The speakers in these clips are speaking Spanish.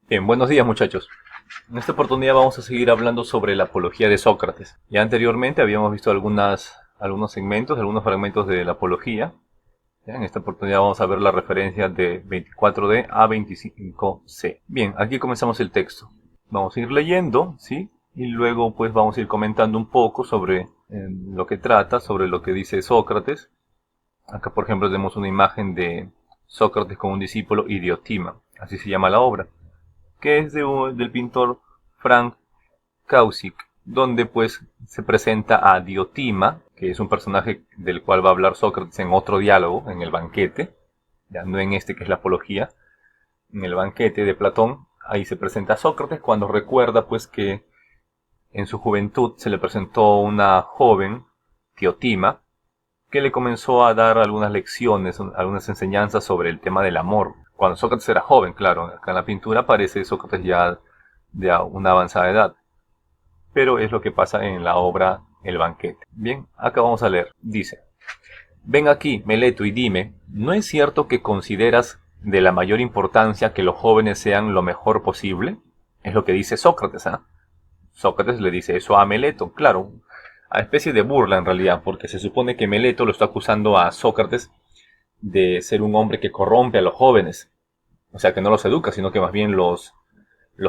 Bien, buenos días muchachos. En esta oportunidad vamos a seguir hablando sobre la apología de Sócrates. Ya anteriormente habíamos visto algunos segmentos, algunos fragmentos de la apología. Ya, en esta oportunidad vamos a ver la referencia de 24D a 25C. Bien, aquí comenzamos el texto. Vamos a ir leyendo, ¿sí? Y luego pues vamos a ir comentando un poco sobre lo que trata, sobre lo que dice Sócrates. Acá por ejemplo tenemos una imagen de Sócrates con un discípulo y Diotima, así se llama la obra, que es del pintor Frank Kausik, donde pues se presenta a Diotima, que es un personaje del cual va a hablar Sócrates en otro diálogo, en el banquete, ya no en este que es la apología, en el banquete de Platón. Ahí se presenta a Sócrates cuando recuerda pues que en su juventud se le presentó una joven, Diotima, que le comenzó a dar algunas lecciones, algunas enseñanzas sobre el tema del amor. Cuando Sócrates era joven, claro, acá en la pintura aparece Sócrates ya de una avanzada edad, pero es lo que pasa en la obra El banquete. Bien, acá vamos a leer. Dice: ven aquí, Meleto, y dime, ¿no es cierto que consideras de la mayor importancia que los jóvenes sean lo mejor posible? Es lo que dice Sócrates, ¿ah? Sócrates le dice eso a Meleto, claro, a especie de burla en realidad, porque se supone que Meleto lo está acusando a Sócrates de ser un hombre que corrompe a los jóvenes. O sea, que no los educa, sino que más bien los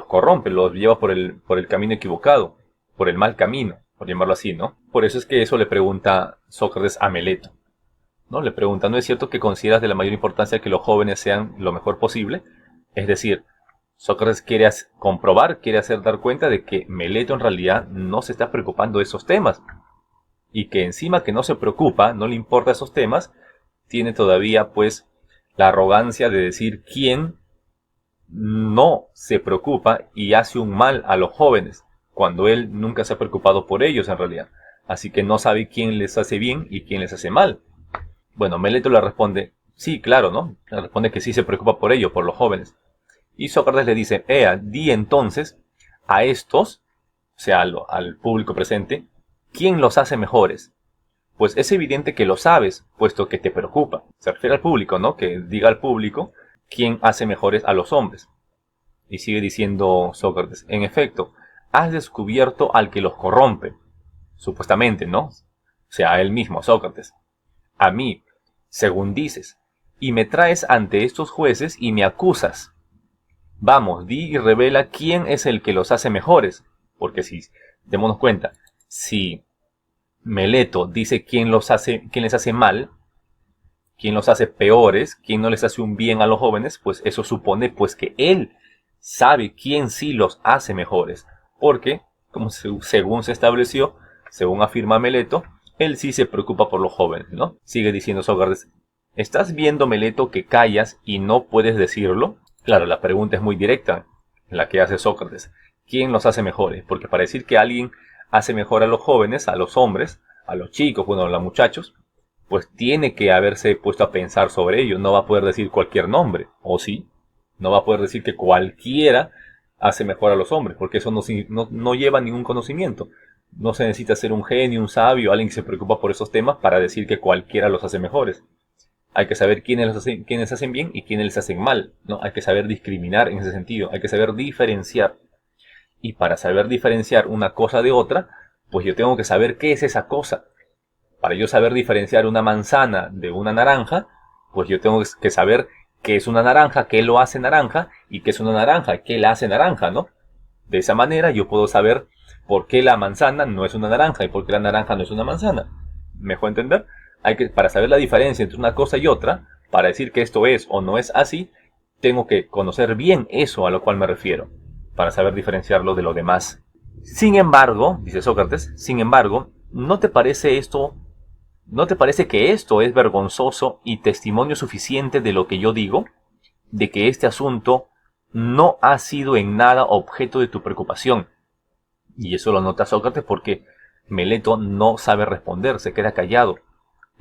corrompe, los lleva por el camino equivocado, por el mal camino, por llamarlo así, ¿no? Por eso es que eso le pregunta Sócrates a Meleto, ¿no? Le pregunta, ¿no es cierto que consideras de la mayor importancia que los jóvenes sean lo mejor posible? Es decir, Sócrates quiere comprobar, quiere hacer dar cuenta de que Meleto en realidad no se está preocupando de esos temas, y que encima que no se preocupa, no le importa esos temas, tiene todavía pues la arrogancia de decir quién no se preocupa y hace un mal a los jóvenes, cuando él nunca se ha preocupado por ellos en realidad. Así que no sabe quién les hace bien y quién les hace mal. Bueno, Meleto le responde, sí, claro, ¿no? Le responde que sí se preocupa por ellos, por los jóvenes. Y Sócrates le dice, di entonces a estos, o sea, al público presente, ¿quién los hace mejores? Pues es evidente que lo sabes, puesto que te preocupa. Se refiere al público, ¿no? Que diga al público quién hace mejores a los hombres. Y sigue diciendo Sócrates, en efecto, has descubierto al que los corrompe, supuestamente, ¿no? O sea, a él mismo, Sócrates. A mí, según dices, y me traes ante estos jueces y me acusas. Vamos, di y revela quién es el que los hace mejores, porque si, démonos cuenta, si Meleto dice quién les hace mal, quién los hace peores, quién no les hace un bien a los jóvenes, pues eso supone pues que él sabe quién sí los hace mejores, porque, como según se estableció, según afirma Meleto, él sí se preocupa por los jóvenes, ¿no? Sigue diciendo Sócrates, ¿estás viendo, Meleto, que callas y no puedes decirlo? Claro, la pregunta es muy directa, la que hace Sócrates. ¿Quién los hace mejores? Porque para decir que alguien hace mejor a los jóvenes, a los hombres, a los chicos, bueno, a los muchachos, pues tiene que haberse puesto a pensar sobre ello. No va a poder decir cualquier nombre, ¿o sí? No va a poder decir que cualquiera hace mejor a los hombres, porque eso no lleva ningún conocimiento. No se necesita ser un genio, un sabio, alguien que se preocupa por esos temas para decir que cualquiera los hace mejores. Hay que saber quiénes hacen bien y quiénes les hacen mal, ¿no? Hay que saber discriminar en ese sentido, hay que saber diferenciar. Y para saber diferenciar una cosa de otra, pues yo tengo que saber qué es esa cosa. Para yo saber diferenciar una manzana de una naranja, pues yo tengo que saber qué es una naranja, qué lo hace naranja, y qué es una naranja, qué la hace naranja, ¿no? De esa manera yo puedo saber por qué la manzana no es una naranja y por qué la naranja no es una manzana. ¿Me dejó entender? Para saber la diferencia entre una cosa y otra, para decir que esto es o no es así, tengo que conocer bien eso a lo cual me refiero, para saber diferenciarlo de lo demás. Sin embargo, dice Sócrates, sin embargo, ¿no te parece que esto es vergonzoso y testimonio suficiente de lo que yo digo? De que este asunto no ha sido en nada objeto de tu preocupación. Y eso lo nota Sócrates porque Meleto no sabe responder, se queda callado.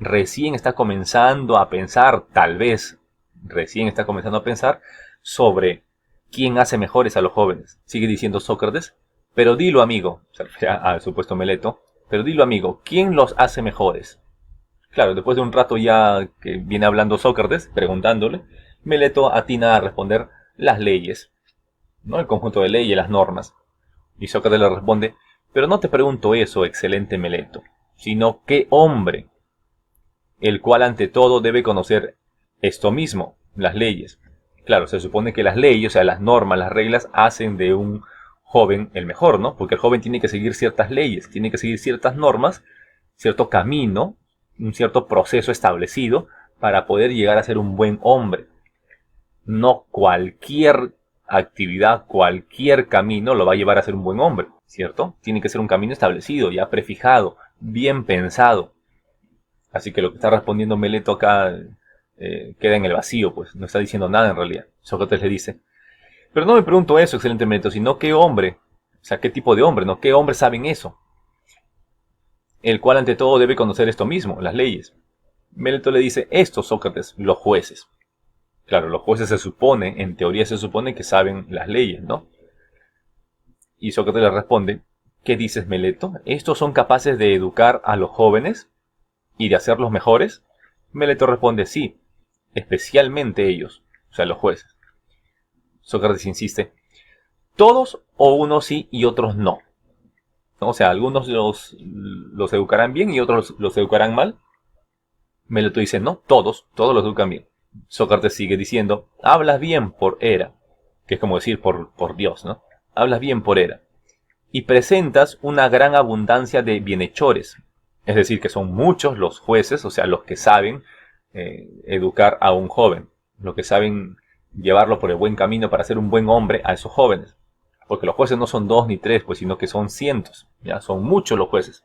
Recién está comenzando a pensar, tal vez, recién está comenzando a pensar sobre quién hace mejores a los jóvenes. Sigue diciendo Sócrates, pero dilo, amigo, se refiere al supuesto Meleto, pero dilo, amigo, ¿quién los hace mejores? Claro, después de un rato ya que viene hablando Sócrates, preguntándole, Meleto atina a responder las leyes. ¿no? El conjunto de leyes, las normas. Y Sócrates le responde, pero no te pregunto eso, excelente Meleto, sino qué hombre, el cual ante todo debe conocer esto mismo, las leyes. Claro, se supone que las leyes, o sea, las normas, las reglas, hacen de un joven el mejor, ¿no? Porque el joven tiene que seguir ciertas leyes, tiene que seguir ciertas normas, cierto camino, un cierto proceso establecido para poder llegar a ser un buen hombre. No cualquier actividad, cualquier camino lo va a llevar a ser un buen hombre, ¿cierto? Tiene que ser un camino establecido, ya prefijado, bien pensado. Así que lo que está respondiendo Meleto acá queda en el vacío, pues no está diciendo nada en realidad. Sócrates le dice, pero no me pregunto eso, excelente Meleto, sino qué hombre, o sea, qué tipo de hombre, ¿no? ¿Qué hombres saben eso? El cual ante todo debe conocer esto mismo, las leyes. Meleto le dice, estos Sócrates, los jueces. Claro, los jueces se supone, en teoría se supone que saben las leyes, ¿no? Y Sócrates le responde, ¿qué dices, Meleto? ¿Estos son capaces de educar a los jóvenes y de hacerlos mejores? Meleto responde, sí, especialmente ellos, o sea, los jueces. Sócrates insiste, todos o unos sí y otros no. O sea, algunos los educarán bien y otros los educarán mal. Meleto dice, no, todos los educan bien. Sócrates sigue diciendo, hablas bien por Hera, que es como decir por Dios, ¿no? Hablas bien por Hera. Y presentas una gran abundancia de bienhechores. Es decir, que son muchos los jueces, o sea, los que saben educar a un joven, los que saben llevarlo por el buen camino para ser un buen hombre a esos jóvenes. Porque los jueces no son 2 ni 3, pues, sino que son cientos, ¿ya? Son muchos los jueces.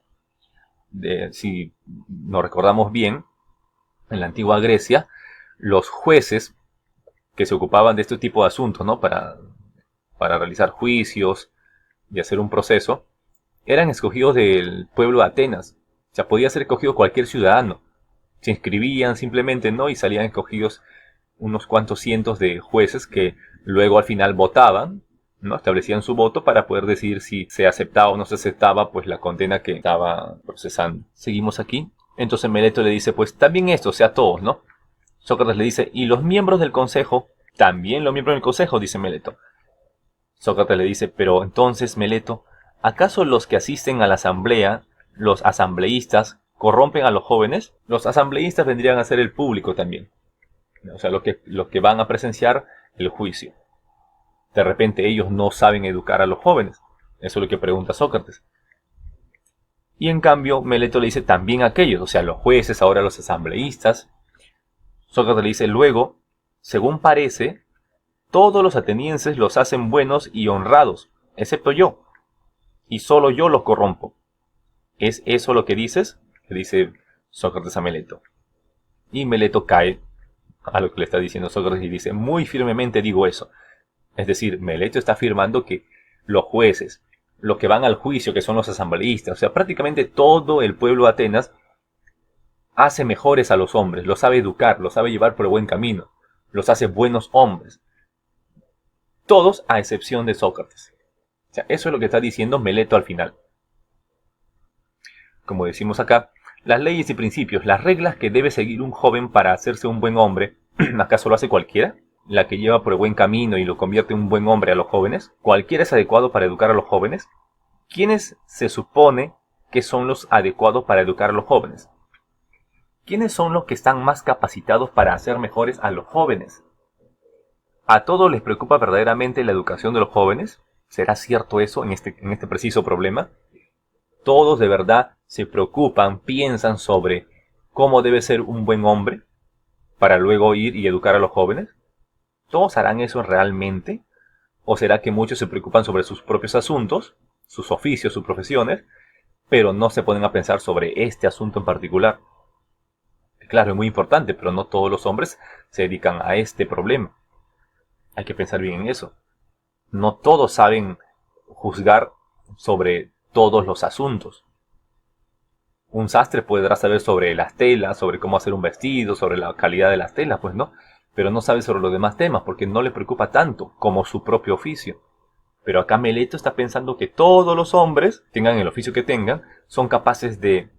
Si nos recordamos bien, en la antigua Grecia, los jueces que se ocupaban de este tipo de asuntos, ¿no? Para realizar juicios y hacer un proceso, eran escogidos del pueblo de Atenas. O sea, podía ser escogido cualquier ciudadano. Se inscribían simplemente, ¿no? Y salían escogidos unos cuantos cientos de jueces que luego al final votaban, ¿no? Establecían su voto para poder decidir si se aceptaba o no se aceptaba pues la condena que estaba procesando. Seguimos aquí. Entonces Meleto le dice, pues también esto, o sea, todos, ¿no? Sócrates le dice, ¿y los miembros del consejo? También los miembros del consejo, dice Meleto. Sócrates le dice, pero entonces, Meleto, ¿acaso los que asisten a la asamblea, los asambleístas, corrompen a los jóvenes? Los asambleístas vendrían a ser el público también. O sea, los que van a presenciar el juicio. De repente ellos no saben educar a los jóvenes. Eso es lo que pregunta Sócrates. Y en cambio, Meleto le dice también aquellos, o sea, los jueces, ahora los asambleístas. Sócrates le dice, luego, según parece, todos los atenienses los hacen buenos y honrados, excepto yo, y solo yo los corrompo. ¿Es eso lo que dices? Le dice Sócrates a Meleto. Y Meleto cae a lo que le está diciendo Sócrates y dice, muy firmemente digo eso. Es decir, Meleto está afirmando que los jueces, los que van al juicio, que son los asambleístas, o sea, prácticamente todo el pueblo de Atenas, hace mejores a los hombres, los sabe educar, los sabe llevar por el buen camino, los hace buenos hombres. Todos a excepción de Sócrates. O sea, eso es lo que está diciendo Meleto al final. Como decimos acá, las leyes y principios, las reglas que debe seguir un joven para hacerse un buen hombre, ¿acaso lo hace cualquiera? La que lleva por el buen camino y lo convierte en un buen hombre a los jóvenes. ¿Cualquiera es adecuado para educar a los jóvenes? ¿Quiénes se supone que son los adecuados para educar a los jóvenes? ¿Quiénes son los que están más capacitados para hacer mejores a los jóvenes? ¿A todos les preocupa verdaderamente la educación de los jóvenes? ¿Será cierto eso en este preciso problema? ¿Todos de verdad se preocupan, piensan sobre cómo debe ser un buen hombre para luego ir y educar a los jóvenes? ¿Todos harán eso realmente? ¿O será que muchos se preocupan sobre sus propios asuntos, sus oficios, sus profesiones, pero no se ponen a pensar sobre este asunto en particular? Claro, es muy importante, pero no todos los hombres se dedican a este problema. Hay que pensar bien en eso. No todos saben juzgar sobre todos los asuntos. Un sastre podrá saber sobre las telas, sobre cómo hacer un vestido, sobre la calidad de las telas, pues no. Pero no sabe sobre los demás temas porque no le preocupa tanto como su propio oficio. Pero acá Meleto está pensando que todos los hombres, tengan el oficio que tengan, son capaces de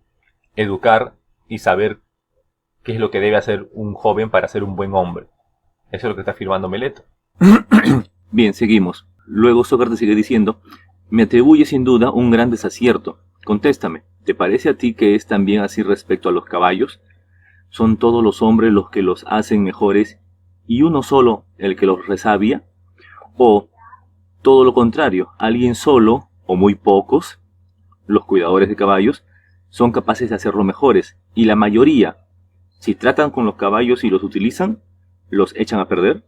educar y saber qué es lo que debe hacer un joven para ser un buen hombre. Eso es lo que está afirmando Meleto. Bien, seguimos. Luego Sócrates sigue diciendo: me atribuye sin duda un gran desacierto. Contéstame, ¿te parece a ti que es también así respecto a los caballos? ¿Son todos los hombres los que los hacen mejores y uno solo el que los resabia? ¿O todo lo contrario, alguien solo, o muy pocos, los cuidadores de caballos, son capaces de hacerlo mejores, y la mayoría, si tratan con los caballos y los utilizan, los echan a perder?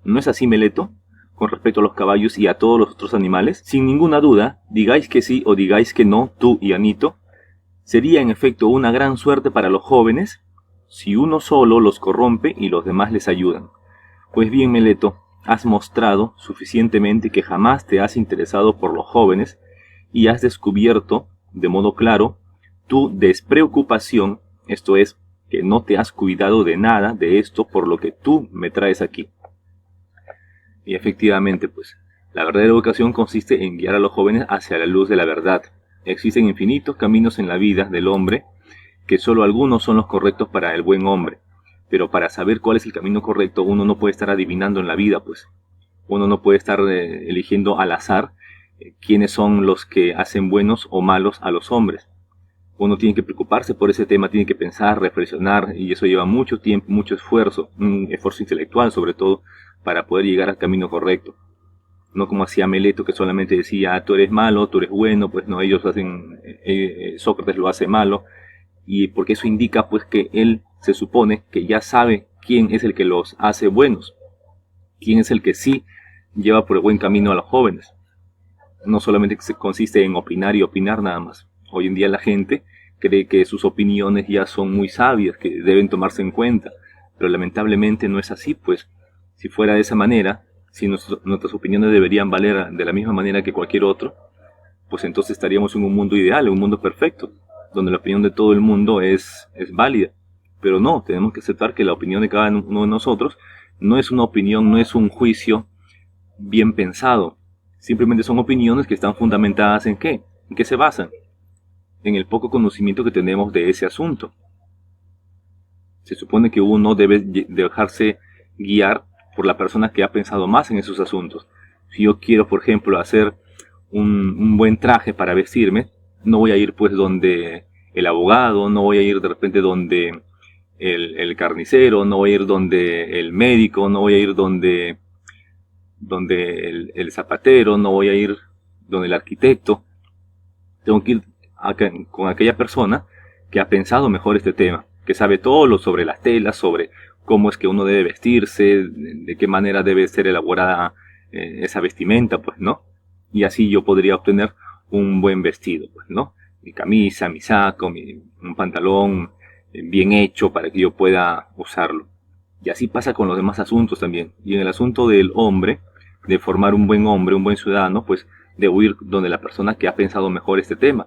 ¿No es así, Meleto, con respecto a los caballos y a todos los otros animales? Sin ninguna duda, digáis que sí o digáis que no, tú y Anito, sería en efecto una gran suerte para los jóvenes si uno solo los corrompe y los demás les ayudan. Pues bien, Meleto, has mostrado suficientemente que jamás te has interesado por los jóvenes y has descubierto, de modo claro, tu despreocupación, esto es, que no te has cuidado de nada de esto por lo que tú me traes aquí. Y efectivamente, pues, la verdadera educación consiste en guiar a los jóvenes hacia la luz de la verdad. Existen infinitos caminos en la vida del hombre, que solo algunos son los correctos para el buen hombre. Pero para saber cuál es el camino correcto, uno no puede estar adivinando en la vida, pues. Uno no puede estar eligiendo al azar quiénes son los que hacen buenos o malos a los hombres. Uno tiene que preocuparse por ese tema, tiene que pensar, reflexionar, y eso lleva mucho tiempo, mucho esfuerzo, un esfuerzo intelectual sobre todo, para poder llegar al camino correcto. No como hacía Meleto, que solamente decía: tú eres malo, tú eres bueno. Pues no, ellos hacen, Sócrates lo hace malo, y porque eso indica pues que él se supone que ya sabe quién es el que los hace buenos, quién es el que sí lleva por el buen camino a los jóvenes. No solamente se consiste en opinar y opinar nada más. Hoy en día la gente cree que sus opiniones ya son muy sabias, que deben tomarse en cuenta, pero lamentablemente no es así, pues. Si fuera de esa manera, si nuestras opiniones deberían valer de la misma manera que cualquier otro, pues entonces estaríamos en un mundo ideal, en un mundo perfecto, donde la opinión de todo el mundo es válida. Pero no, tenemos que aceptar que la opinión de cada uno de nosotros no es una opinión, no es un juicio bien pensado. Simplemente son opiniones que están fundamentadas ¿en qué? ¿En qué se basan? En el poco conocimiento que tenemos de ese asunto. Se supone que uno debe dejarse guiar por la persona que ha pensado más en esos asuntos. Si yo quiero, por ejemplo, hacer un buen traje para vestirme, no voy a ir pues donde el abogado, no voy a ir de repente donde el carnicero, no voy a ir donde el médico, no voy a ir donde el zapatero, no voy a ir donde el arquitecto. Tengo que ir con aquella persona que ha pensado mejor este tema, que sabe todo lo sobre las telas, sobre cómo es que uno debe vestirse, de qué manera debe ser elaborada esa vestimenta, pues, ¿no? Y así yo podría obtener un buen vestido, pues, ¿no? Mi camisa, mi saco, un pantalón bien hecho para que yo pueda usarlo. Y así pasa con los demás asuntos también. Y en el asunto del hombre, de formar un buen hombre, un buen ciudadano, pues debo ir donde la persona que ha pensado mejor este tema.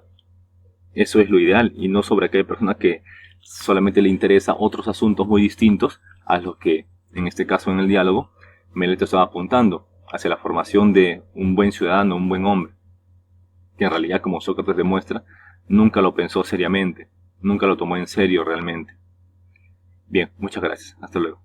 Eso es lo ideal, y no sobre aquella persona que solamente le interesa otros asuntos muy distintos a los que, en este caso en el diálogo, Meleto estaba apuntando, hacia la formación de un buen ciudadano, un buen hombre, que en realidad, como Sócrates demuestra, nunca lo pensó seriamente, nunca lo tomó en serio realmente. Bien, muchas gracias, hasta luego.